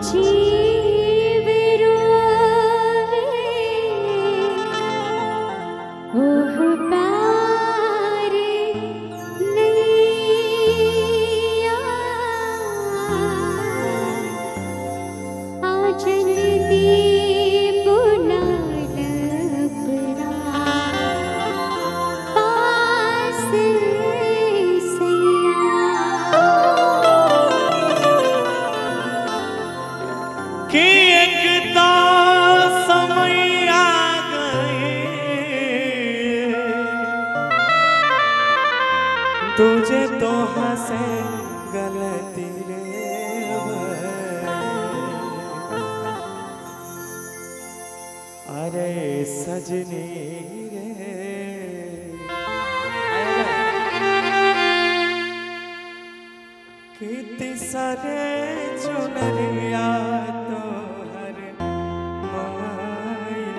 जीव रोवे ओह पार नैया आंचल दी बुला लपड़ा पास सैया कि एकता समय आ गए तुझे तो हंसे गलती रे अरे सजनी रे कितनी सारे चुनरिया तो हर मायरा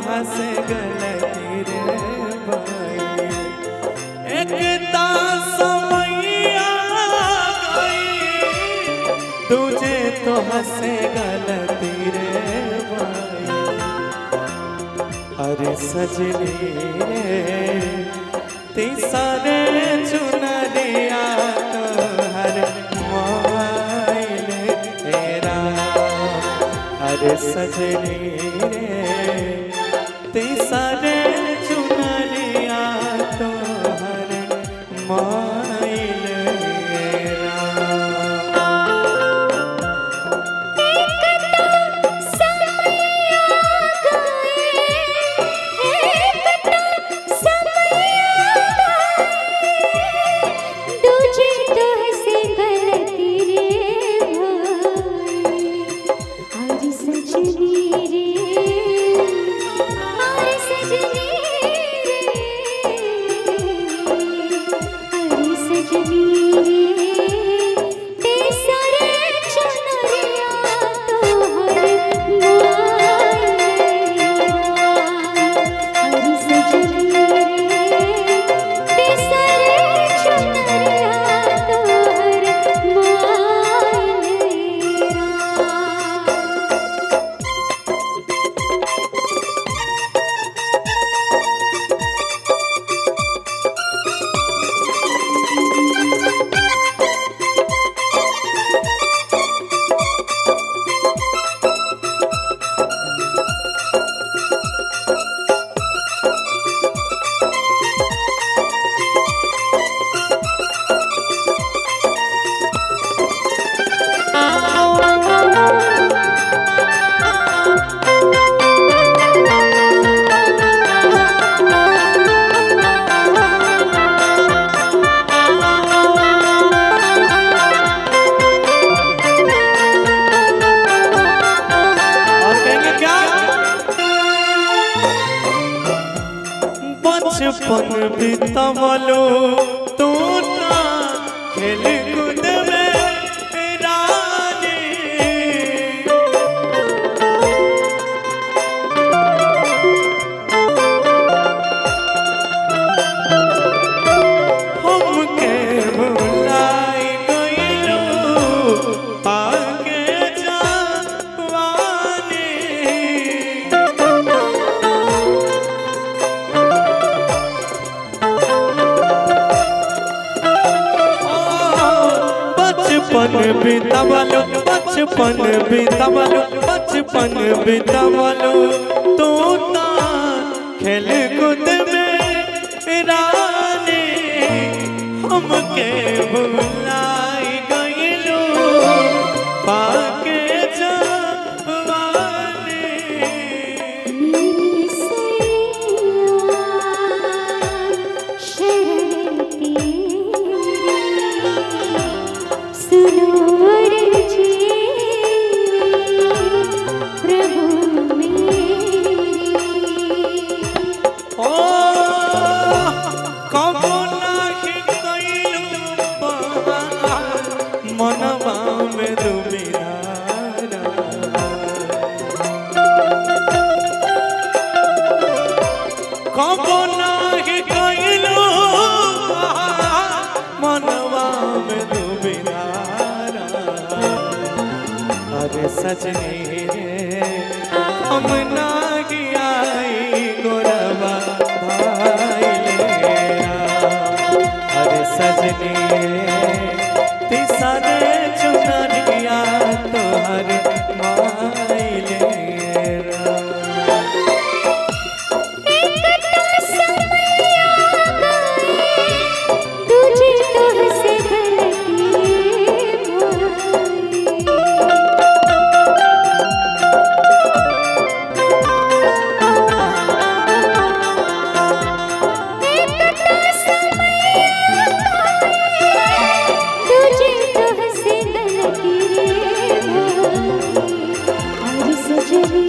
हंसे गलती रे भाई एकता समय आ गई तुझे तो हंसे गलती रे भाई अरे सजनी रे तीसरे चुनरिया तो हर माइल तेरा अरे सजनी रे तीसरे चुनरिया तो हर माइल बचपन बितवलो तू खेल कूद में रानी। हमके भुलाई गइलू पाके जवानी। बचपन बितावलो बचपन बितावलो बचपन बितावलो तू ता खेल कूद में रानी। हमके भुलाई गइलू पाके जवानी। मेरी सैया शरण तेरी सुनो जी प्रभु मेरी। ओ कबो नाही कइलू बहार मनवा में दुबिरारा। कबो नाही कइलू बहार मनवा में दुबिरारा। अरे सजनी रे हम नाही आई गोरबा भाई लेरा। अरे सजनी तिसरे चुनरिया तोहर माई लेरा। तुझे तुझसे गलती तुझे तुझसे गलती आज सजनी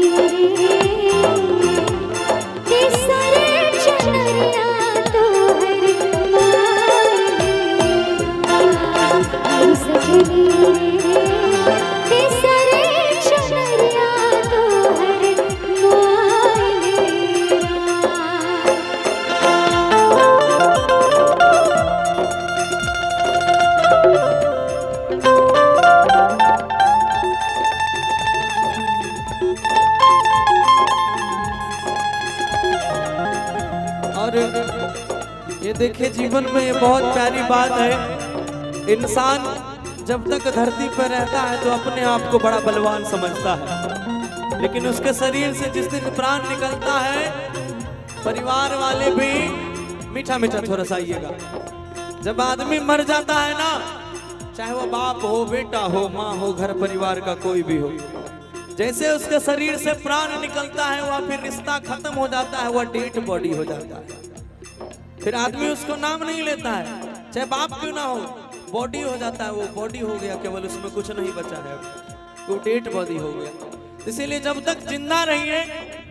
के सारे चुनरिया तोहर आज सजनी के सारे चुनरिया तोहर और ये देखिए जीवन में ये बहुत प्यारी बात है। इंसान जब तक धरती पर रहता है तो अपने आप को बड़ा बलवान समझता है, लेकिन उसके शरीर से जिस दिन प्राण निकलता है परिवार वाले भी मीठा मीठा थोड़ा सा आइएगा। जब आदमी मर जाता है ना, चाहे वो बाप हो, बेटा हो, माँ हो, घर परिवार का कोई भी हो, जैसे उसके शरीर से प्राण निकलता है वह फिर रिश्ता खत्म हो जाता है, वह डेड बॉडी हो जाता है। फिर आदमी उसको नाम नहीं लेता है, चाहे बाप क्यों ना हो, बॉडी हो जाता है, वो बॉडी हो गया, केवल उसमें कुछ नहीं बचा है, वो डेड बॉडी हो गया। इसीलिए जब तक जिंदा रहिए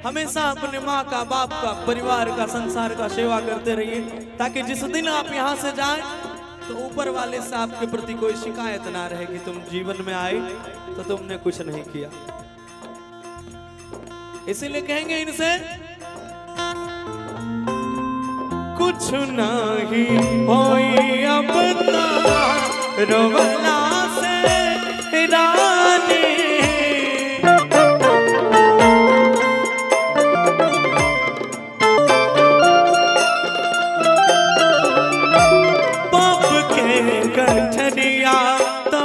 हमेशा अपने माँ का, बाप का, परिवार का, संसार का सेवा करते रहिए, ताकि जिस दिन आप यहाँ से जाएं तो ऊपर वाले से आपके प्रति कोई शिकायत ना रहे कि तुम जीवन में आए तो तुमने कुछ नहीं किया। इसीलिए कहेंगे इनसे कुछ नहीं होई अब तो रोवला से रानी। बाप के गठरिया तो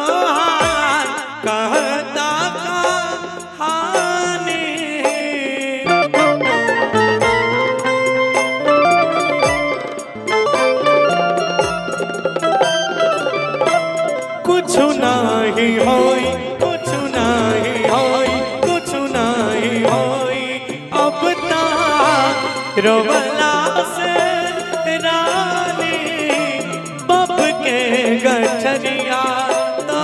कहता कहानी। कुछ नहीं होई, कुछ नहीं होई, कुछ नहीं होई अब तक रोवला से रानी। बाप के गठरिया तो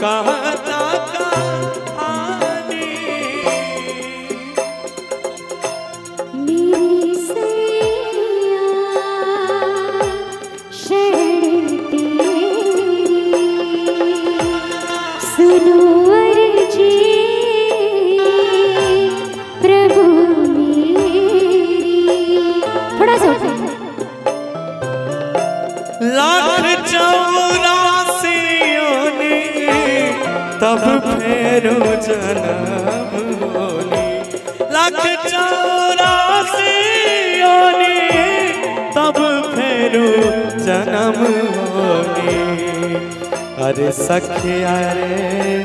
कहता कहानी। मेरी सैया शरण तेरी तब फेरू जन्म होली। लाख 84 योनि तब फेरू जन्म होली। अरे सखिया रे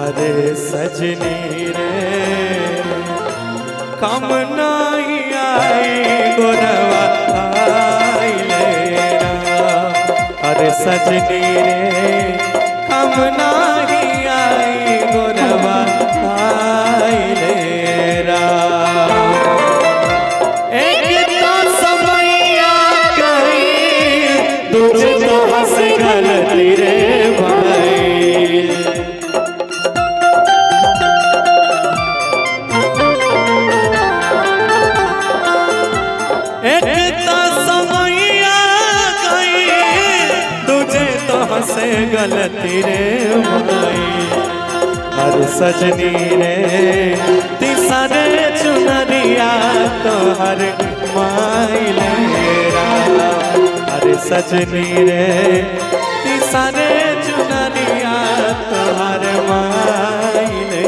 अरे सजनी रे कम नहीं आई गोरवा आइले राम। अरे सजनी रे कम नहीं आई गोरवा आइले राम। एक तो समैया गई दूजे तो हंस गलती रे भाई। से गलती रे भाई। हर सजनी रे तीसरे चुनरिया तो हर माइले राम। हर सजनी रे तीसरे चुनरिया तो हर माइले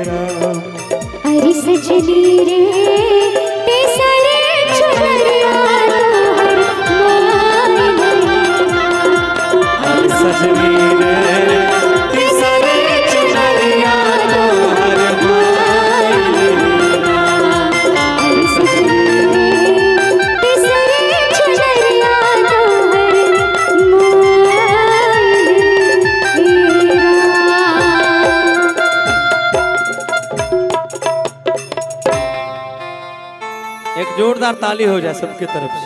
राम। हर सजनी रे तीसरे चुनरिया तो हर सजनी रे तीसरे चुनरिया तो हर माइले राम। हर सजनी रे तीसरे चुनरिया तो हर माइले राम। एक जोरदार ताली हो जाए सबके तरफ से।